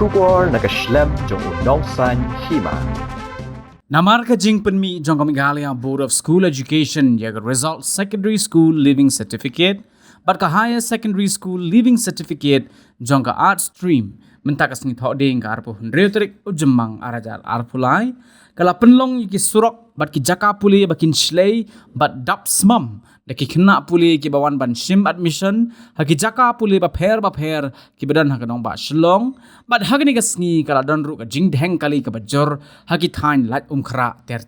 bersyukur nak Shlem jong unongsan Hima. Namar ka jing penmi jong Meghalaya Board of School Education yaga result secondary school living certificate but ka higher secondary school living certificate jong ka art stream mentakas ni thoding ka arpo rhetoric ujemang arajar arpulai kala penlong ki Surok but ki Jaka Pule bakin Shlei but dapsmam daki Khynnah Pule ki bawan ban shim admission haki Jaka Pule ba pher ki badan hakanong ba shlong but hagni ka sngi kala donru ka jing dheng kali ka bajor haki thain lat umkhra ter